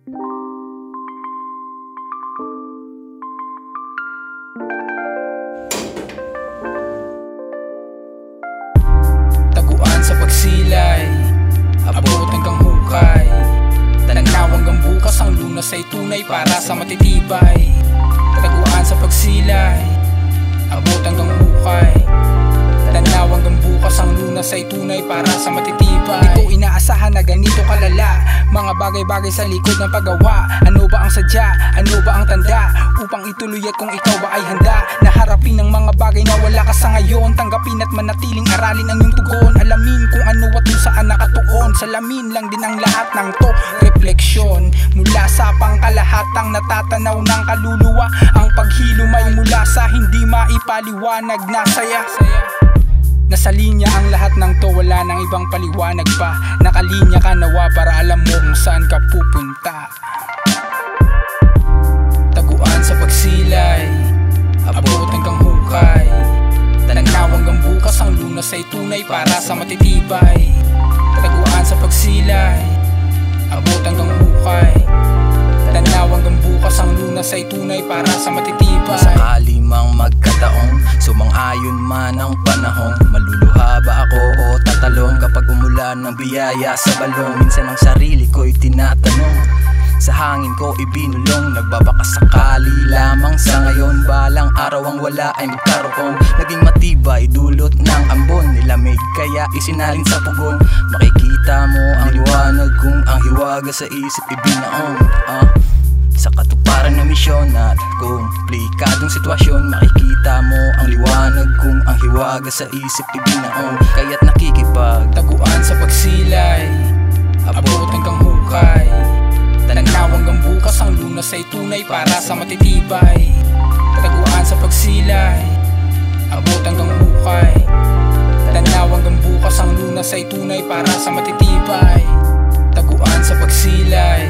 Taguan sa pagsilay, abot hanggang hukay. Tanagnaw hanggang bukas, ang lunas ay tunay para sa matitibay. Taguan sa pagsilay, abot hanggang hukay. Tanagnaw hanggang bukas, ang lunas ay tunay para sa matitibay. Di ko inaasahan na ganito kalala, mga bagay-bagay sa likod ng paggawa. Ano ba ang sadya? Ano ba ang tanda? Upang ituloy at kung ikaw ba ay handa na harapin ang mga bagay na wala ka sa ngayon. Tanggapin at manatiling aralin ang iyong tugon. Alamin kung ano at kung saan nakatuon. Salamin lang din ang lahat ng to. Refleksyon mula sa pangkalahatang natatanaw ng kaluluwa. Ang paghilumay mula sa hindi maipaliwanag na saya. Nasa linya ang lahat ng to, wala nang ibang paliwanag pa. Nakalinya ka nawa para alam mo kung saan ka pupunta. Taguan sa pagsilay, abot hanggang hukay. Tanagnaw hanggang bukas, ang lunas ay tunay para sa matitibay. Taguan sa pagsilay, abot hanggang hukay. Tanagnaw hanggang bukas, ang lunas ay tunay para sa matitibay. Sakali mang magkataon, sumang-ayon man ang panahon. Maluluha ba ako o tatalon kapag umulan ng biyaya sa balon? Minsan ang sarili ko'y tinatanong, sa hangin ko ibinulong. Nagbabakasakali lamang sa ngayon, balang araw ang wala ay magkaroon. Naging matibay dulot ng ambon, nilamig kaya isinalin sa pugon. Makikita mo ang liwanag kung ang hiwaga sa isip ibinaon. Sa katuparan ng misyon at komplikadong sitwasyon, makikita mo ang liwanag kung ang hiwaga sa isip ibinaon. Kaya't nakikipag taguan sa pagsilay, abot hanggang hukay. Tanagnaw hanggang bukas, ang lunas ay tunay para sa matitibay. Taguan sa pagsilay, abot hanggang hukay. Tanagnaw hanggang bukas, ang lunas ay tunay para sa matitibay. Taguan sa pagsilay,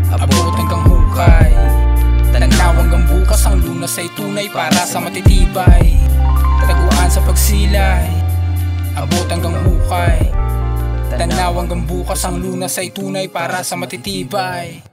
abot hanggang hukay. Tanagnaw hanggang bukas, ang lunas ay tunay para sa matitibay. Taguan sa pagsilay, abot hanggang hukay. Tanagnaw hanggang bukas, ang lunas ay tunay para sa matitibay.